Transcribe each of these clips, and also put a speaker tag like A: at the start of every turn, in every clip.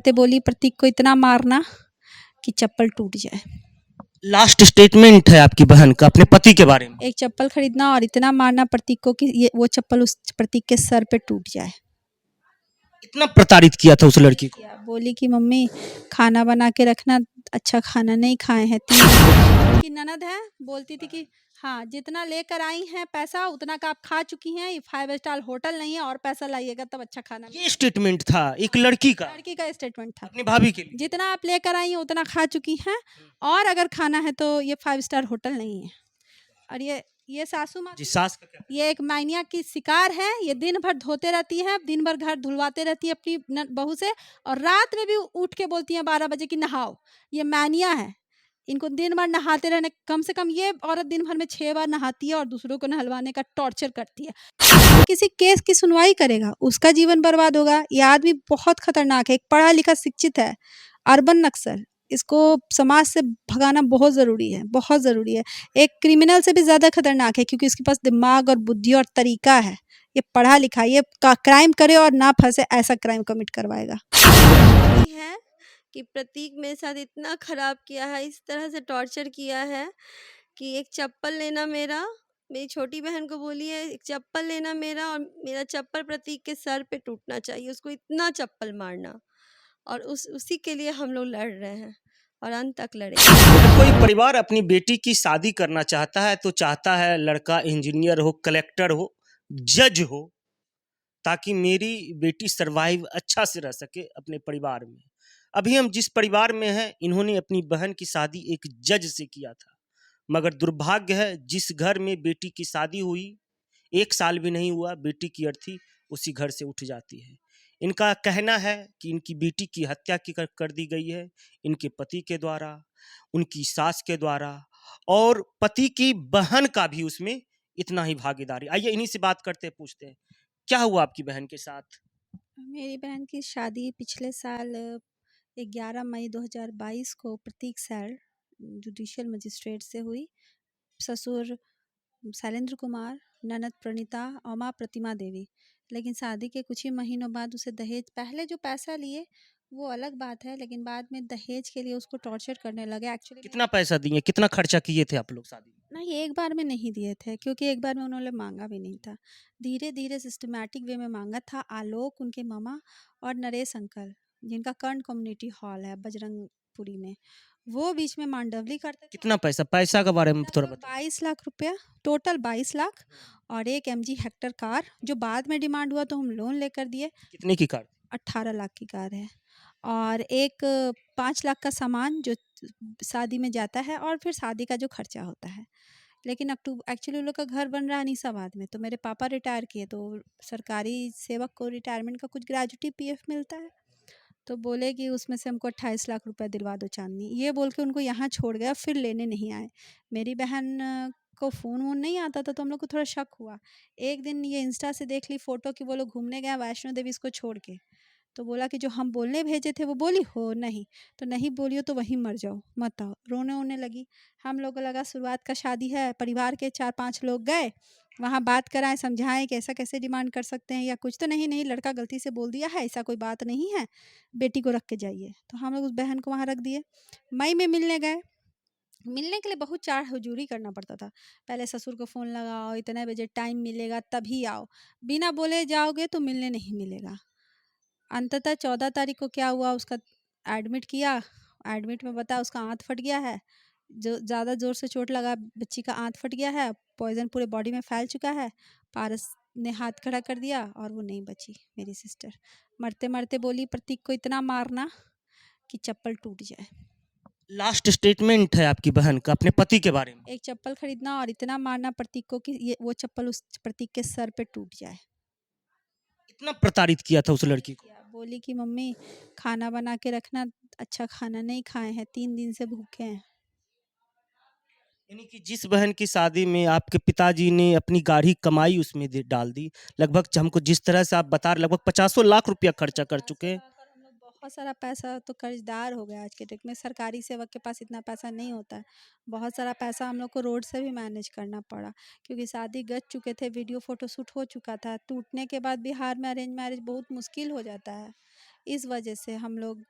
A: ते बोली प्रतीक को इतना मारना कि चप्पल टूट जाए।
B: लास्ट स्टेटमेंट है आपकी बहन का अपने पति के बारे में।
A: एक चप्पल खरीदना और इतना मारना प्रतीक को कि ये वो चप्पल उस प्रतीक के सर पे टूट जाए।
B: इतना प्रताड़ित किया था उस लड़की को।
A: बोली कि मम्मी खाना बना के रखना, अच्छा खाना नहीं खाए हैं। 3 की ननद है, बोलती थी कि हाँ जितना लेकर आई हैं पैसा उतना का आप खा चुकी हैं, ये 5 स्टार होटल नहीं है और पैसा लाइएगा तब अच्छा खाना।
B: ये स्टेटमेंट था एक लड़की का
A: स्टेटमेंट था
B: अपनी भाभी के लिए।
A: जितना आप लेकर आई हैं उतना खा चुकी हैं और अगर खाना है तो ये 5 स्टार होटल नहीं है। और ये सासू माँ
B: जी सास का क्या?
A: ये एक मानिया की शिकार है। ये दिन भर धोते रहती है, दिन भर घर धुलवाते रहती है अपनी बहू से, और रात में भी उठ के बोलती है 12 बजे कि नहाओ। ये मानिया है, इनको दिन भर नहाते रहने, कम से कम ये औरत दिन भर में 6 बार नहाती है और दूसरों को नहलवाने का टॉर्चर करती है। किसी केस की सुनवाई करेगा उसका जीवन बर्बाद होगा। ये आदमी बहुत खतरनाक है, एक पढ़ा लिखा शिक्षित है, अर्बन नक्सल। इसको समाज से भगाना बहुत ज़रूरी है, बहुत ज़रूरी है। एक क्रिमिनल से भी ज़्यादा खतरनाक है क्योंकि इसके पास दिमाग और बुद्धि और तरीका है। ये पढ़ा लिखा, ये क्राइम करे और ना फंसे ऐसा क्राइम कमिट करवाएगा।
C: है कि प्रतीक मेरे साथ इतना खराब किया है, इस तरह से टॉर्चर किया है कि एक चप्पल लेना मेरी छोटी बहन को बोली है एक चप्पल लेना मेरा, और मेरा चप्पल प्रतीक के सर पे टूटना चाहिए, उसको इतना चप्पल मारना। और उसी के लिए हम लोग लड़ रहे हैं और अंत तक लड़ेंगे।
B: कोई परिवार अपनी बेटी की शादी करना चाहता है तो चाहता है लड़का इंजीनियर हो, कलेक्टर हो, जज हो, ताकि मेरी बेटी सरवाइव अच्छा से रह सके अपने परिवार में। अभी हम जिस परिवार में हैं इन्होंने अपनी बहन की शादी एक जज से किया था, मगर दुर्भाग्य है जिस घर में बेटी की शादी हुई 1 साल भी नहीं हुआ बेटी की अर्थी उसी घर से उठ जाती है। इनका कहना है कि इनकी बेटी की हत्या कर दी गई है इनके पति के द्वारा, उनकी सास के द्वारा, और पति की बहन का भी उसमें इतना ही भागीदारी। आइए इन्हीं से बात करते पूछते हैं क्या हुआ आपकी बहन के साथ।
A: मेरी बहन की शादी पिछले साल 11 मई 2022 को प्रतीक सैल जुडिशियल मजिस्ट्रेट से हुई। ससुर शैलेंद्र कुमार, ननद प्रणीता और माँ प्रतिमा देवी। लेकिन शादी के कुछ ही महीनों बाद उसे दहेज, पहले जो पैसा लिए वो अलग बात है, लेकिन बाद में दहेज के लिए उसको टॉर्चर करने लगे। एक्चुअली
B: कितना पैसा दिए, कितना खर्चा किए थे आप लोग शादी में?
A: नहीं, एक बार में नहीं दिए थे क्योंकि एक बार में उन्होंने मांगा भी नहीं था। धीरे धीरे सिस्टमैटिक वे में मांगा था। आलोक उनके मामा और नरेश अंकल जिनका कर्ण कम्युनिटी हॉल है बजरंगपुरी में, वो बीच में मांडवली करते थे।
B: कितना पैसा, पैसा के बारे में थोड़ा
A: लगभग
B: बताओ।
A: 22 लाख रुपया, टोटल 22 लाख, और एक MG हेक्टर कार जो बाद में डिमांड हुआ तो हम लोन लेकर दिए।
B: कितने की कार?
A: 18 लाख की कार है, और एक 5 लाख का सामान जो शादी में जाता है, और फिर शादी का जो खर्चा होता है। लेकिन अक्टूबर एक्चुअली उन लोग का घर बन रहा है अनीसाबाद में, तो मेरे पापा रिटायर किए तो सरकारी सेवक को रिटायरमेंट का कुछ ग्रेजुटी PF मिलता है, तो बोले कि उसमें से हमको 28 लाख रुपया दिलवा दो चांदनी। ये बोल के उनको यहाँ छोड़ गया, फिर लेने नहीं आए। मेरी बहन को फ़ोन वोन नहीं आता था तो हम लोग को थोड़ा शक हुआ। एक दिन ये इंस्टा से देख ली फ़ोटो कि वो लोग घूमने गए वैष्णो देवी इसको छोड़ के, तो बोला कि जो हम बोलने भेजे थे वो बोली हो नहीं, तो नहीं बोलियो तो वहीं मर जाओ, मत आओ। रोने वोने लगी। हम लोग को लगा शुरुआत का शादी है, परिवार के 4-5 लोग गए वहाँ, बात कराएं, समझाएं कि ऐसा कैसे डिमांड कर सकते हैं या कुछ, तो नहीं नहीं लड़का गलती से बोल दिया है, ऐसा कोई बात नहीं है, बेटी को रख के जाइए। तो हम लोग उस बहन को वहाँ रख दिए। मई में मिलने गए। मिलने के लिए बहुत चार हुजूरी करना पड़ता था। पहले ससुर को फ़ोन लगाओ, इतने बजे टाइम मिलेगा तभी आओ, बिना बोले जाओगे तो मिलने नहीं मिलेगा। अंततः 14 तारीख को क्या हुआ, उसका एडमिट किया। एडमिट में बताया उसका आँत फट गया है, जो ज़्यादा ज़ोर से चोट लगा, बच्ची का आँत फट गया है, पॉइज़न पूरे बॉडी में फैल चुका है। पारस ने हाथ खड़ा कर दिया और वो नहीं बची मेरी सिस्टर। मरते मरते बोली प्रतीक को इतना मारना कि चप्पल टूट जाए।
B: लास्ट स्टेटमेंट है आपकी बहन का अपने पति के बारे में।
A: एक चप्पल खरीदना और इतना मारना प्रतीक को कि ये वो चप्पल उस प्रतीक के सर पे टूट जाए।
B: इतना प्रताड़ित किया था उस लड़की को।
A: बोली कि मम्मी खाना बना के रखना, अच्छा खाना नहीं खाए हैं, 3 दिन से भूखे हैं।
B: यानी कि जिस बहन की शादी में आपके पिताजी ने अपनी गाढ़ी कमाई उसमें डाल दी, लगभग हमको जिस तरह से आप बता रहे लगभग 50 लाख रुपया खर्चा कर चुके हैं।
A: हम लोग बहुत सारा पैसा तो कर्जदार हो गया आज के डेट में। सरकारी सेवक के पास इतना पैसा नहीं होता है। बहुत सारा पैसा हम लोग को रोड से भी मैनेज करना पड़ा क्योंकि शादी गज चुके थे, वीडियो फोटो शूट हो चुका था। टूटने के बाद बिहार में अरेंज मैरिज बहुत मुश्किल हो जाता है, इस वजह से हम लोग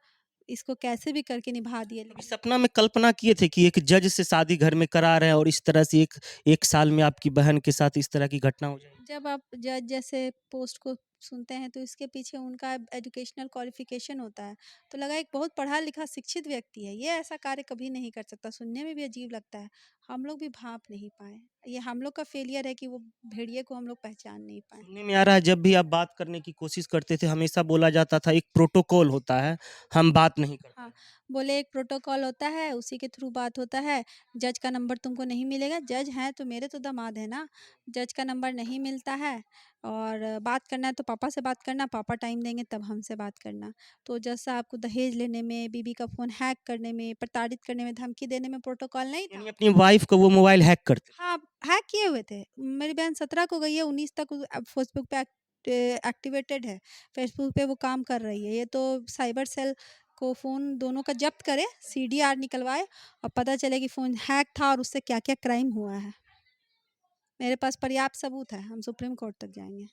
A: इसको कैसे भी करके निभा दिए।
B: कभी
A: लेकिन
B: सपना में कल्पना किए थे कि एक जज से शादी घर में करा रहे हैं और इस तरह से एक साल में आपकी बहन के साथ इस तरह की घटना हो जाएगी?
A: जब आप जज जैसे पोस्ट को सुनते हैं तो इसके पीछे उनका एजुकेशनल क्वालिफिकेशन होता है, तो लगा एक बहुत पढ़ा लिखा शिक्षित व्यक्ति है, ये ऐसा कार्य कभी नहीं कर सकता। सुनने में भी अजीब लगता है, हम लोग भी भाप नहीं पाए। ये हम लोग का फेलियर है कि वो भेड़िए को हम लोग पहचान नहीं पाए।
B: सुनने में आ रहा है जब भी आप बात करने की कोशिश करते थे हमेशा बोला जाता था एक प्रोटोकॉल होता है, हम बात नहीं करते।
A: हाँ, बोले एक प्रोटोकॉल होता है, उसी के थ्रू बात होता है। जज का नंबर तुमको नहीं मिलेगा। जज हैं तो मेरे तो दामाद हैं ना। जज का नंबर नहीं मिलता है और बात करना है तो पापा से बात करना, पापा टाइम देंगे तब हमसे बात करना। तो जज साहब को दहेज लेने में, बीवी का फ़ोन हैक करने में, प्रताड़ित करने में, धमकी देने में प्रोटोकॉल नहीं था।
B: यानी अपनी वाइफ को वो मोबाइल हैक करते थे।
A: हाँ, हैक किए हुए थे। मेरी बहन 17 को गई है, 19 तक फ़ेसबुक पे एक्टिवेटेड है। फ़ेसबुक पे वो काम कर रही है। ये तो साइबर सेल को फ़ोन दोनों का ज़ब्त करे, सीडीआर निकलवाए और पता चले कि फ़ोन हैक था और उससे क्या-क्या क्राइम हुआ है। मेरे पास पर्याप्त सबूत है, हम सुप्रीम कोर्ट तक जाएँगे।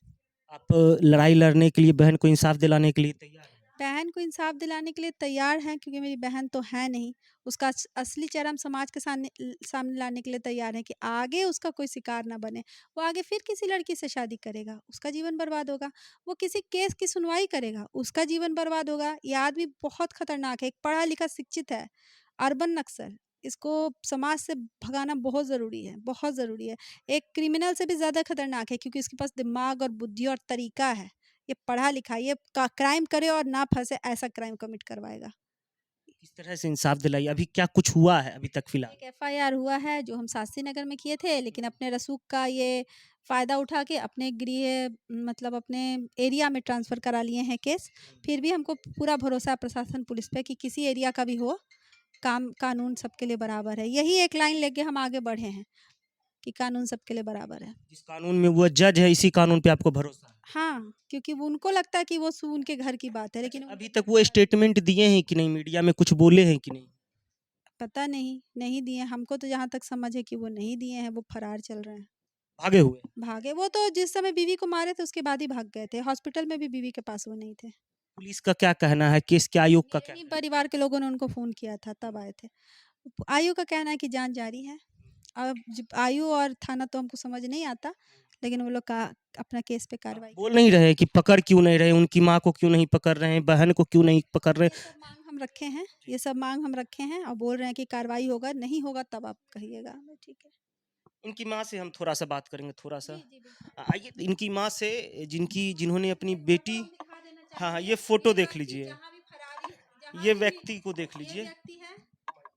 B: आप लड़ाई लड़ने के लिए बहन को इंसाफ दिलाने के लिए तैयार हैं?
A: बहन को इंसाफ दिलाने के लिए तैयार हैं क्योंकि मेरी बहन तो है नहीं। उसका असली चेहरा हम समाज के सामने लाने के लिए तैयार हैं कि आगे उसका कोई शिकार ना बने। वो आगे फिर किसी लड़की से शादी करेगा, उसका जीवन बर्बाद होगा। वो किसी केस की सुनवाई करेगा, उसका जीवन बर्बाद होगा। ये आदमी बहुत खतरनाक है, एक पढ़ा-लिखा शिक्षित है, अर्बन नक्सल। इसको समाज से भगाना बहुत ज़रूरी है, बहुत ज़रूरी है। एक क्रिमिनल से भी ज़्यादा खतरनाक है क्योंकि उसके पास दिमाग और बुद्धि और तरीका है। ये पढ़ा-लिखा, ये का क्राइम करे और ना फँसे ऐसा क्राइम कमिट करवाएगा।
B: किस तरह से इंसाफ दिलाइए? अभी क्या कुछ हुआ है अभी तक फिलहाल?
A: एक एफआईआर हुआ है जो हम शास्त्री नगर में किए थे, लेकिन अपने रसूख का ये फ़ायदा उठा के अपने मतलब अपने एरिया में ट्रांसफ़र करा लिए हैं केस। फिर भी हमको पूरा भरोसा है प्रशासन पुलिस पे कि किसी एरिया का भी हो, काम कानून सबके लिए बराबर है। यही एक लाइन लेके हम आगे बढ़े हैं कि कानून सबके लिए बराबर है।
B: जिस कानून में वो जज है इसी कानून पे आपको भरोसा है?
A: हाँ, क्योंकि वो उनको लगता है कि वो उनके घर की बात है,
B: अच्छा,
A: लेकिन
B: अभी तक वो स्टेटमेंट दिए हैं कि नहीं? मीडिया में कुछ बोले हैं कि नहीं?
A: पता नहीं, नहीं दिए। हमको तो जहाँ तक समझ है कि वो नहीं दिए हैं, वो फरार चल रहे हैं।
B: भागे हुए?
A: भागे वो तो जिस समय बीवी को मारे थे उसके बाद ही भाग गए थे। हॉस्पिटल में भी बीवी के पास वो नहीं थे।
B: पुलिस का क्या कहना है? केस के आयोग का
A: ये
B: क्या
A: नहीं,
B: कहना
A: परिवार के लोगों ने उनको फ़ोन किया था तब आए थे। आयु का कहना है कि जाँच जारी है। अब आयु और थाना तो हमको समझ नहीं आता, लेकिन वो लोग का अपना केस पे
B: है? आप
A: कार्रवाई
B: बोल
A: कर।
B: नहीं रहे कि पकड़ क्यों नहीं रहे? उनकी माँ को क्यों नहीं पकड़ रहे हैं? बहन को क्यों नहीं पकड़ रहे?
A: ये सब माँग हम रखे हैं, ये सब माँग हम रखे हैं और बोल रहे हैं कि कार्रवाई होगा, नहीं होगा तब आप कहिएगा। मैं ठीक है।
B: इनकी माँ से हम थोड़ा-सा बात करेंगे, थोड़ा-सा।
A: जी, जी, बिल्कुल।
B: आइए इनकी माँ से जिन्होंने अपनी
A: एक फ़ोटो
B: बेटी।
A: हम दिखा देना
B: हाँ, हाँ,
A: चाहेंगे।
B: ये फ़ोटो
A: ये
B: देख
A: व्यक्ति
B: लीजिए।
A: जहाँ भी फरारी जहाँ
B: ये
A: पे भी
B: व्यक्ति को देख
A: ये
B: लीजिए।
A: व्यक्ति है,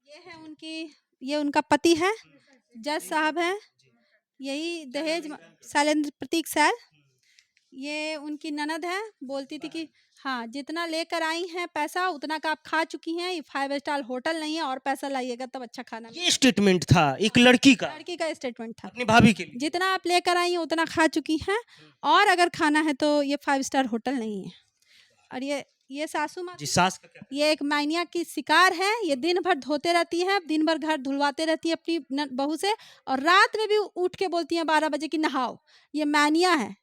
A: ये है उनकी ये उनका पति है, जज साहब हैं। यही दहेज शैलेंद्र प्रतीक सैल, ये उनकी ननद है। बोलती थी कि हाँ, जितना लेकर आई हैं पैसा उतना का आप खा चुकी हैं। ये 5 स्टार होटल नहीं है और पैसा लाइएगा तब अच्छा खाना
B: ये
A: मिलेगा।
B: स्टेटमेंट था एक लड़की का
A: लड़की का स्टेटमेंट था।
B: अपनी भाभी के लिए।
A: जितना आप लेकर आई हैं उतना खा चुकी हैं और अगर खाना है तो ये 5 स्टार होटल नहीं है। और ये सासू माँ
B: जी,
A: थी,
B: सास का क्या कहना
A: ये एक मानिया की शिकार है। ये दिन भर धोते रहती हैं, दिन भर घर धुलवाते रहती हैं अपनी बहू से और रात में भी उठ के बोलती हैं 12 बजे कि नहाओ। ये मानिया है,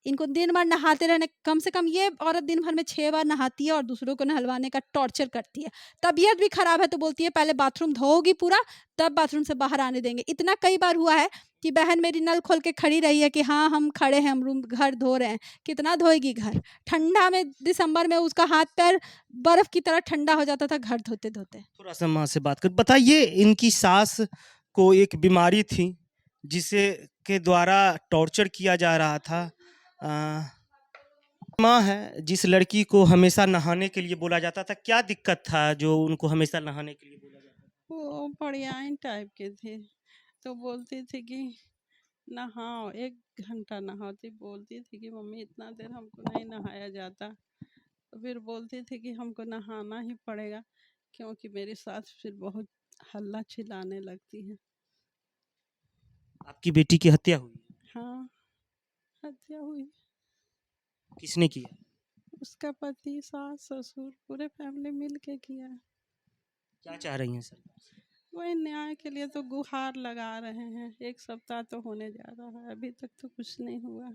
A: इनको दिन भर नहाते रहने, कम से कम ये औरत दिन भर में 6 बार नहाती है और दूसरों को नहलवाने का टॉर्चर करती है। तबीयत भी खराब है तो बोलती है पहले बाथरूम धोओगी पूरा, तब बाथरूम से बाहर आने देंगे। इतना कई बार हुआ है कि बहन मेरी नल खोल के खड़ी रही है कि हाँ हम खड़े हैं, हम रूम घर धो रहे हैं। कितना धोएगी घर? ठंडा में दिसंबर में उसका हाथ पैर बर्फ की तरह ठंडा हो जाता था घर धोते धोते।
B: थोड़ा-सा माँ से बात कर बताइए इनकी सास को एक बीमारी थी जिसे के द्वारा टॉर्चर किया जा रहा था। अ, माँ है जिस लड़की को हमेशा नहाने के लिए बोला जाता था, क्या दिक्कत था जो उनको हमेशा नहाने के लिए बोला जाता था?
D: वो बढ़ियाइन टाइप के थे, तो बोलती थी कि नहाओ, 1 घंटा नहाती, बोलती थी कि मम्मी इतना देर हमको नहीं नहाया जाता। तो फिर बोलती थी कि हमको नहाना ही पड़ेगा क्योंकि मेरी सास फिर बहुत हल्ला चिल्लाने लगती है।
B: आपकी बेटी की हत्या हुई?
D: हाँ, हत्या हुई।
B: किसने किया?
D: उसका पति, सास, ससुर पूरे फैमिली मिल के किया है।
B: क्या चाह रही हैं सरकार से?
D: वही न्याय के लिए तो गुहार लगा रहे हैं। 1 सप्ताह तो होने जा रहा है, अभी तक तो कुछ नहीं हुआ।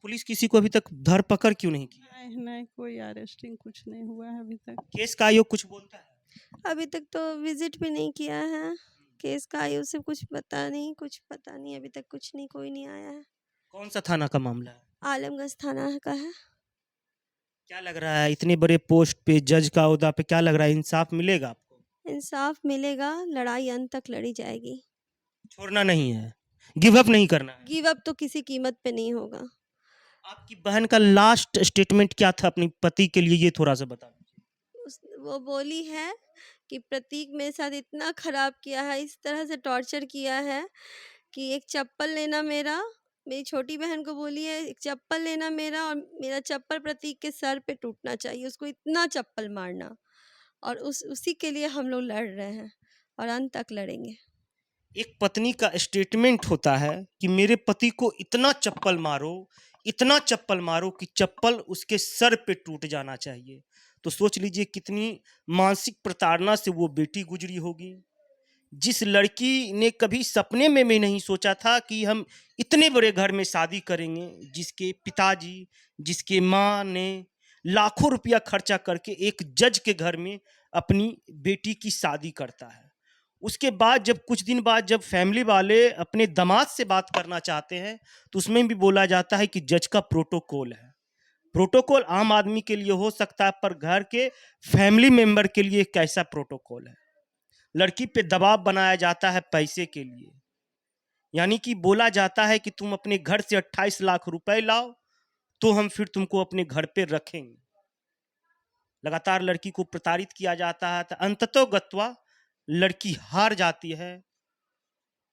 B: पुलिस किसी को अभी तक धरपकड़ क्यों नहीं की?
D: नहीं नहीं, कोई अरेस्टिंग कुछ नहीं हुआ है अभी तक।
B: केस का आयोग कुछ बोलता है?
C: अभी तक तो विजिट भी नहीं किया है। केस का आयु से कुछ पता नहीं, अभी तक कुछ नहीं, कोई नहीं आया है।
B: कौन सा थाना का मामला है?
C: आलमगंज थाना का है।
B: क्या लग रहा है इतने बड़े पोस्ट पे, जज का ओहदा पे, क्या लग रहा है इंसाफ मिलेगा आपको?
C: इंसाफ मिलेगा, लड़ाई अंत तक लड़ी जाएगी।
B: छोड़ना नहीं है, गिव अप नहीं करना है।
C: गिव अप तो किसी कीमत पे नहीं होगा।
B: आपकी बहन का लास्ट स्टेटमेंट क्या था अपने पति के लिए, ये थोड़ा सा बता दीजिए।
C: वो बोली है कि प्रतीक मेरे साथ इतना खराब किया है, इस तरह से टॉर्चर किया है कि एक चप्पल लेना मेरी छोटी बहन को बोली है, एक चप्पल लेना मेरा, और मेरा चप्पल प्रतीक के सर पे टूटना चाहिए, उसको इतना चप्पल मारना। और उसी के लिए हम लोग लड़ रहे हैं और अंत तक लड़ेंगे।
B: एक पत्नी का स्टेटमेंट होता है कि मेरे पति को इतना चप्पल मारो कि चप्पल उसके सर पे टूट जाना चाहिए। तो सोच लीजिए कितनी मानसिक प्रताड़ना से वो बेटी गुजरी होगी। जिस लड़की ने कभी सपने में भी नहीं सोचा था कि हम इतने बड़े घर में शादी करेंगे, जिसके पिताजी, जिसके माँ ने लाखों रुपया खर्चा करके एक जज के घर में अपनी बेटी की शादी करता है। उसके बाद जब कुछ दिन बाद जब फैमिली वाले अपने दामाद से बात करना चाहते हैं तो उसमें भी बोला जाता है कि जज का प्रोटोकॉल है। प्रोटोकॉल आम आदमी के लिए हो सकता है, पर घर के फैमिली मेंबर के लिए कैसा प्रोटोकॉल है? लड़की पे दबाव बनाया जाता है पैसे के लिए, यानी कि बोला जाता है कि तुम अपने घर से 28 लाख रुपए लाओ तो हम फिर तुमको अपने घर पे रखेंगे। लगातार लड़की को प्रताड़ित किया जाता है, तो अंततोगत्वा लड़की हार जाती है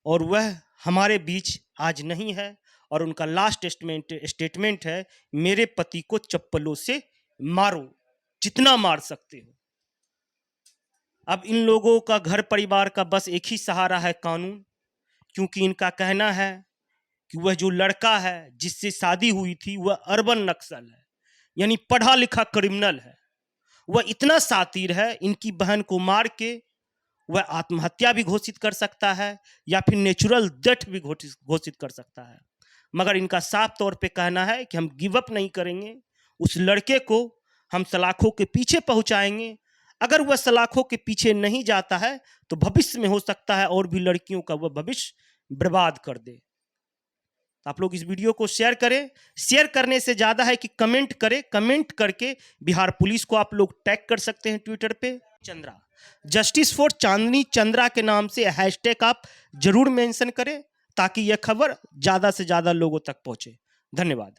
B: और वह हमारे बीच आज नहीं है। और उनका लास्ट स्टेटमेंट है, मेरे पति को चप्पलों से मारो, जितना मार सकते हो। अब इन लोगों का घर परिवार का बस एक ही सहारा है, कानून, क्योंकि इनका कहना है कि वह जो लड़का है जिससे शादी हुई थी वह अर्बन नक्सल है, यानी पढ़ा लिखा क्रिमिनल है। वह इतना शातिर है, इनकी बहन को मार के वह आत्महत्या भी घोषित कर सकता है या फिर नेचुरल डेथ भी घोषित कर सकता है। मगर इनका साफ तौर पे कहना है कि हम गिव अप नहीं करेंगे, उस लड़के को हम सलाखों के पीछे पहुंचाएंगे। अगर वह सलाखों के पीछे नहीं जाता है तो भविष्य में हो सकता है और भी लड़कियों का वह भविष्य बर्बाद कर दे। आप लोग इस वीडियो को शेयर करें। शेयर करने से ज़्यादा है कि कमेंट करें। कमेंट करके बिहार पुलिस को आप लोग टैग कर सकते हैं ट्विटर पे। चंद्रा, जस्टिस फॉर चांदनी चंद्रा के नाम से हैशटैग आप जरूर मेंशन करें ताकि यह खबर ज़्यादा से ज़्यादा लोगों तक पहुंचे। धन्यवाद।